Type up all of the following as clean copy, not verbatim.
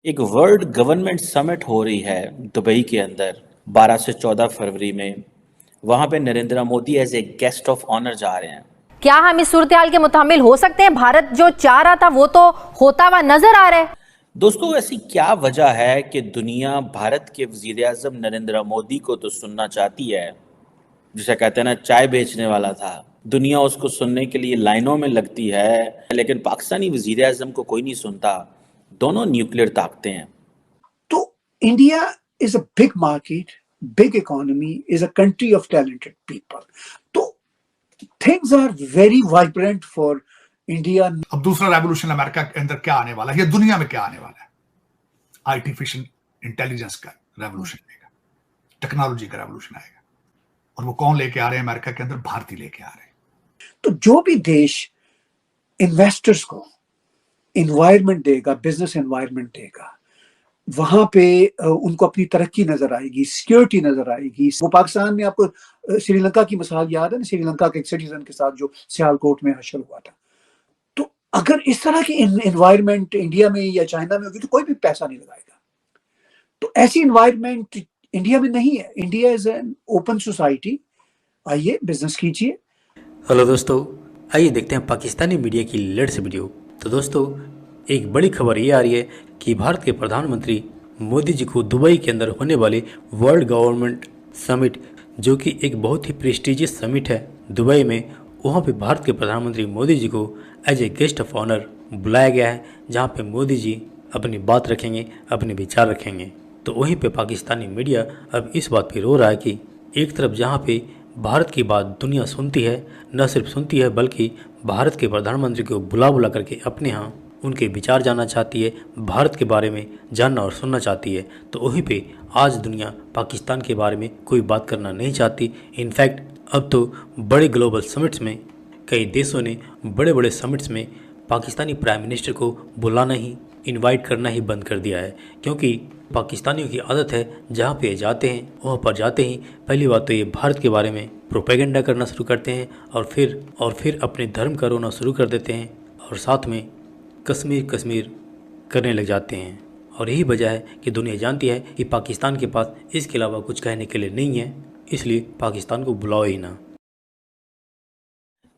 एक world government summit हो रही है दुबई के अंदर 12 से 14 फरवरी में। वहां पे Narendra Modi as a guest of honour जा रहे हैं। क्या हम इस सूरत हाल के मुताबिल हो सकते हैं? भारत जो चाह रहा था वो तो होता हुआ नजर आ रहा है। दोस्तों, ऐसी क्या वजह है कि दुनिया भारत के वजीर आजम नरेंद्र मोदी को तो सुनना चाहती है, जिसे कहते हैं ना चाय बेचने वाला था। दुनिया उसको सुनने के लिए लाइनों में लगती है, लेकिन पाकिस्तानी वजीर आजम को कोई नहीं सुनता। दोनों न्यूक्लियर ताकतें हैं। तो India is a big market, big economy, is a country of talented people. तो things are very vibrant for India. अब दूसरा रेवोल्यूशन अमेरिका के अंदर क्या आने वाला है, या दुनिया में क्या आने वाला है? आर्टिफिशियल इंटेलिजेंस का रेवोल्यूशन आएगा, टेक्नोलॉजी का रेवोल्यूशन आएगा। और वो कौन लेके आ रहे हैं अमेरिका के अंदर? भारतीय लेके आ रहे हैं। तो जो भी देश इन्वेस्टर्स को इन्वायरमेंट देगा, बिजनेस एनवायरनमेंट देगा, वहां पे उनको अपनी तरक्की नजर आएगी, सिक्योरिटी नजर आएगी। वो पाकिस्तान में आपको श्रीलंका की मिसाल याद है ना, श्रीलंका के एक सिटीजन के साथ जो सियालकोट में हशर हुआ था। तो अगर इस तरह की एनवायरनमेंट इंडिया में या चाइना में होगी तो कोई भी पैसा नहीं लगाएगा। तो ऐसी एनवायरनमेंट इंडिया में नहीं है। India is an open society. आइए बिजनेस कीजिए। हेलो दोस्तों, आइए देखते हैं पाकिस्तानी मीडिया की लेटेस्ट वीडियो। तो दोस्तों, एक बड़ी खबर ये आ रही है कि भारत के प्रधानमंत्री मोदी जी को दुबई के अंदर होने वाले वर्ल्ड गवर्नमेंट समिट, जो कि एक बहुत ही प्रेस्टिजियस समिट है दुबई में, वहाँ पे भारत के प्रधानमंत्री मोदी जी को as a guest of honour बुलाया गया है, जहाँ पे मोदी जी अपनी बात रखेंगे, अपने विचार रखेंगे। तो वहीं पे पाकिस्तानी मीडिया अब इस बात पे रो रहा है कि एक तरफ जहाँ पे भारत की बात दुनिया सुनती है, न सिर्फ सुनती है बल्कि भारत के प्रधानमंत्री को बुला बुला करके अपने यहाँ उनके विचार जानना चाहती है, भारत के बारे में जानना और सुनना चाहती है। तो वहीं पे आज दुनिया पाकिस्तान के बारे में कोई बात करना नहीं चाहती। इनफैक्ट अब तो बड़े ग्लोबल समिट्स में कई देशों ने बड़े बड़े समिट्स में पाकिस्तानी प्राइम मिनिस्टर को बुलाना ही, इनवाइट करना ही बंद कर दिया है, क्योंकि पाकिस्तानियों की आदत है जहाँ पे जाते हैं वहाँ पर जाते ही पहली बात तो ये भारत के बारे में प्रोपेगेंडा करना शुरू करते हैं और फिर अपने धर्म का रोना शुरू कर देते हैं और साथ में कश्मीर करने लग जाते हैं। और यही वजह है कि दुनिया जानती है कि पाकिस्तान के पास इसके अलावा कुछ कहने के लिए नहीं है, इसलिए पाकिस्तान को बुलाओ ही ना।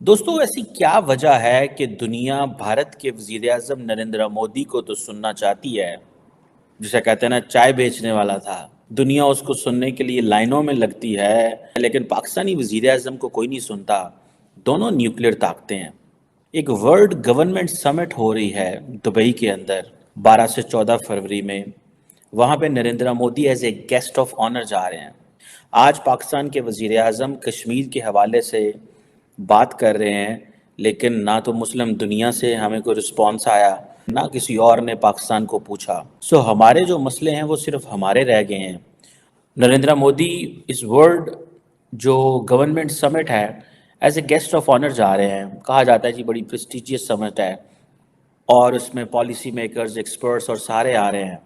दोस्तों, ऐसी क्या वजह है कि दुनिया भारत के वजीर आजम नरेंद्र मोदी को तो सुनना चाहती है, जिसे कहते हैं ना चाय बेचने वाला था। दुनिया उसको सुनने के लिए लाइनों में लगती है, लेकिन पाकिस्तानी वजीर आजम को कोई नहीं सुनता। दोनों न्यूक्लियर ताकतें हैं। एक वर्ल्ड गवर्नमेंट समिट हो रही है दुबई के अंदर 12 से 14 फरवरी में। वहाँ पे Narendra Modi as a guest of honour जा रहे हैं। आज पाकिस्तान के वजीर आजम कश्मीर के हवाले से बात कर रहे हैं, लेकिन ना तो मुस्लिम दुनिया से हमें कोई रिस्पॉन्स आया, ना किसी और ने पाकिस्तान को पूछा। सो हमारे जो मसले हैं वो सिर्फ हमारे रह गए हैं। नरेंद्र मोदी इस वर्ल्ड जो गवर्नमेंट समिट है as a guest of honour जा रहे हैं। कहा जाता है जी बड़ी प्रेस्टिजियस समिट है और उसमें पॉलिसी मेकर्स, एक्सपर्ट्स और सारे आ रहे हैं।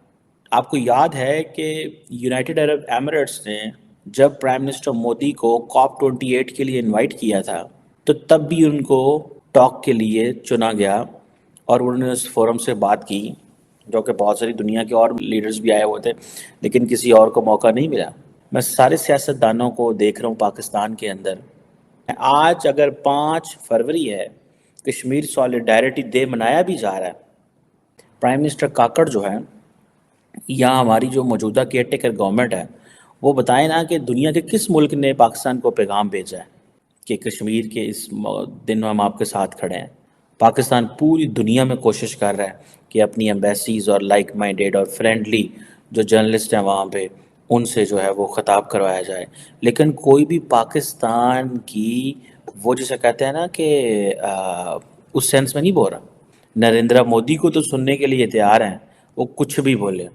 आपको याद है कि यूनाइटेड अरब एमिरेट्स ने जब प्राइम मिनिस्टर मोदी को COP28 के लिए इनवाइट किया था, तो तब भी उनको टॉक के लिए चुना गया और उन्होंने उस फोरम से बात की, जो कि बहुत सारी दुनिया के और लीडर्स भी आए हुए थे, लेकिन किसी और को मौका नहीं मिला। मैं सारे सियासतदानों को देख रहा हूँ पाकिस्तान के अंदर। आज अगर 5 फरवरी है, कश्मीर सॉलिडारिटी डे मनाया भी जा रहा है। प्राइम मिनिस्टर काकड़ जो है, या हमारी जो मौजूदा केयर टेकर गवर्नमेंट है, वो बताएं ना कि दुनिया के किस मुल्क ने पाकिस्तान को पैगाम भेजा है कि कश्मीर के इस दिन हम आपके साथ खड़े हैं। पाकिस्तान पूरी दुनिया में कोशिश कर रहा है कि अपनी एम्बेसीज और लाइक माइंडेड और फ्रेंडली जो जर्नलिस्ट हैं वहाँ पे, उनसे जो है वो ख़ताब करवाया जाए, लेकिन कोई भी पाकिस्तान की वो जिसे कहते हैं ना कि उस सेंस में नहीं बोल रहा। नरेंद्र मोदी को तो सुनने के लिए तैयार हैं, वो कुछ भी बोले।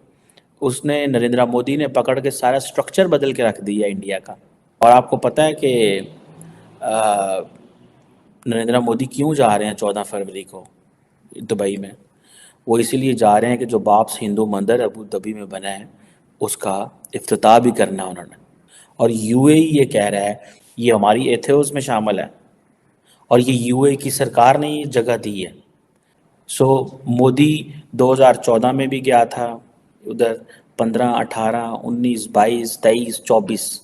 उसने नरेंद्र मोदी ने पकड़ के सारा स्ट्रक्चर बदल के रख दिया इंडिया का। और आपको पता है कि नरेंद्र मोदी क्यों जा रहे हैं 14 फरवरी को दुबई में? वो इसीलिए जा रहे हैं कि जो बाप्स हिंदू मंदिर अबू धाबी में बना है उसका इफ्तिताह भी करना उन्होंने। और यूएई ये कह रहा है ये हमारी एथियोस में शामिल है, और ये यूएई की सरकार ने ये जगह दी है। सो मोदी 2014 में भी गया था, उधर 15, 18, 19, 22, 23, 24,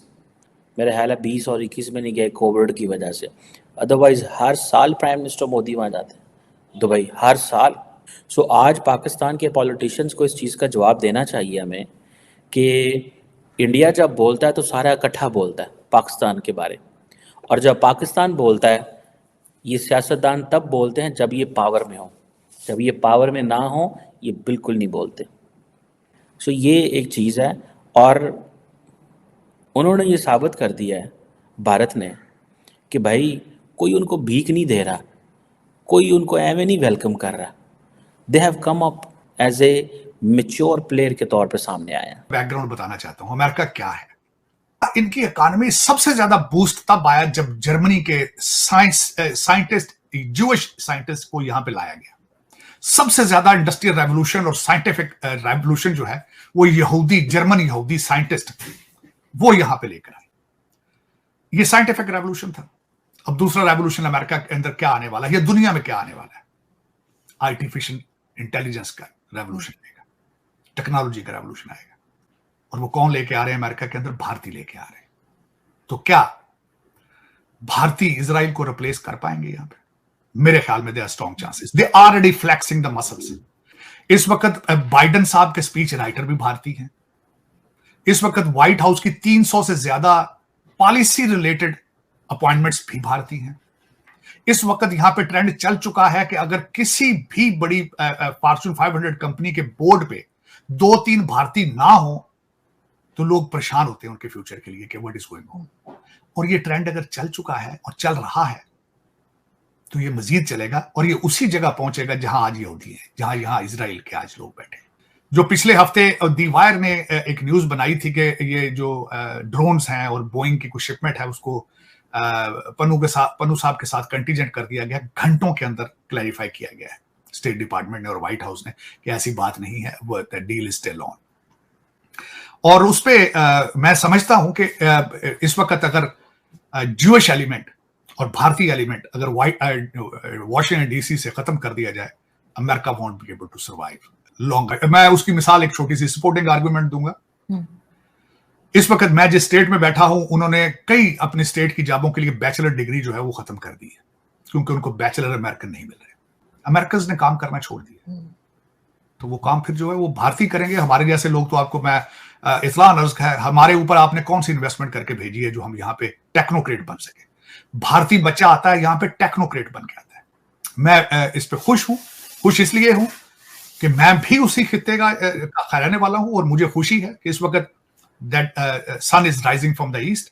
मेरा ख्याल है 20 और 21 में नहीं गए कोविड की वजह से। अदरवाइज हर साल प्राइम मिनिस्टर मोदी वहाँ जाते हैं दुबई, हर साल। सो आज पाकिस्तान के पॉलिटिशियंस को इस चीज़ का जवाब देना चाहिए हमें कि इंडिया जब बोलता है तो सारा इकट्ठा बोलता है पाकिस्तान के बारे, और जब पाकिस्तान बोलता है, ये सियासतदान तब बोलते हैं जब ये पावर में हो, जब ये पावर में ना हो ये बिल्कुल नहीं बोलते। सो ये एक चीज़ है, और उन्होंने ये साबित कर दिया है भारत ने कि भाई कोई उनको भीख नहीं दे रहा, कोई उनको एवं नहीं वेलकम कर रहा। They have come up as a mature player के तौर पे सामने आया। बैकग्राउंड बताना चाहता हूं अमेरिका क्या है। इनकी इकोनॉमी सबसे ज्यादा बूस्ट तब आया जब जर्मनी के साइंटिस्ट, जूइश साइंटिस्ट को यहां पे लाया गया। सबसे ज्यादा इंडस्ट्रियल रेवोल्यूशन और साइंटिफिक रेवोल्यूशन जो है वो जर्मन यहूदी साइंटिस्ट वो यहां पे लेकर आए। ये साइंटिफिक रेवोल्यूशन था। अब दूसरा रेवोल्यूशन अमेरिका के अंदर क्या आने वाला है, ये दुनिया में क्या आने वाला है? आर्टिफिशियल इंटेलिजेंस का रेवोल्यूशन आएगा, टेक्नोलॉजी का रेवोल्यूशन आएगा। और वो कौन लेके आ रहे हैं अमेरिका के अंदर? भारतीय लेके आ रहे हैं। तो क्या भारतीय इजराइल को रिप्लेस कर पाएंगे यहां पे? मेरे ख्याल में they are strong chances. They are already flexing the muscles. इस वक्त बाइडेन साहब के स्पीच राइटर भी भारतीय हैं। इस वक्त व्हाइट हाउस की 300 से ज्यादा पॉलिसी रिलेटेड अपॉइंटमेंट्स भी भारतीय हैं। इस वक्त यहां पे ट्रेंड चल चुका है कि अगर किसी भी बड़ी फॉर्च्यून 500 कंपनी के बोर्ड पे 2-3 भारतीय ना हो तो लोग परेशान होते हैं उनके फ्यूचर के लिए कि व्हाट इज गोइंग ऑन। और ये ट्रेंड अगर चल चुका है और चल रहा है तो ये मजीद चलेगा और ये उसी जगह पहुंचेगा जहां आज यहूदी है, जहां यहां इजराइल के आज लोग बैठे। जो पिछले हफ्ते दी वायर ने एक न्यूज बनाई थी कि ये जो ड्रोन्स हैं और बोइंग की कुछ शिपमेंट है उसको पन्नू साहब के साथ कंटीजेंट कर दिया गया। घंटों के अंदर क्लैरिफाई किया गया है स्टेट डिपार्टमेंट ने और व्हाइट हाउस ने कि ऐसी बात नहीं है, वो डील इज स्टिल ऑन। और उस पे मैं समझता हूं कि इस वक्त अगर ज्यूइश एलिमेंट और भारतीय एलिमेंट अगर वॉशिंगटन डीसी से खत्म कर दिया जाए, America won't be able to survive longer. मैं उसकी मिसाल एक छोटी सी सपोर्टिंग आर्गुमेंट दूंगा। इस वक्त मैं जिस स्टेट में बैठा हूं उन्होंने कई अपने स्टेट की जॉबों के लिए बैचलर डिग्री जो है वो खत्म कर दी है क्योंकि उनको बैचलर अमेरिकन नहीं मिल रहे। अमेरिकन ने काम करना छोड़ दिया, तो वो काम फिर जो है वो भारतीय करेंगे। हमारे जैसे लोग तो आपको मैं इतला अर्ज है, हमारे ऊपर आपने कौन सी इन्वेस्टमेंट करके भेजी है जो हम यहाँ पे टेक्नोक्रेट बन सके। भारतीय बच्चा आता है यहाँ पे टेक्नोक्रेट बन के आता है। मैं इस पे खुश हूं। खुश इसलिए हूं कि मैं भी उसी खित्ते का रहने वाला हूं और मुझे खुशी है कि इस वक्त that sun is rising from the east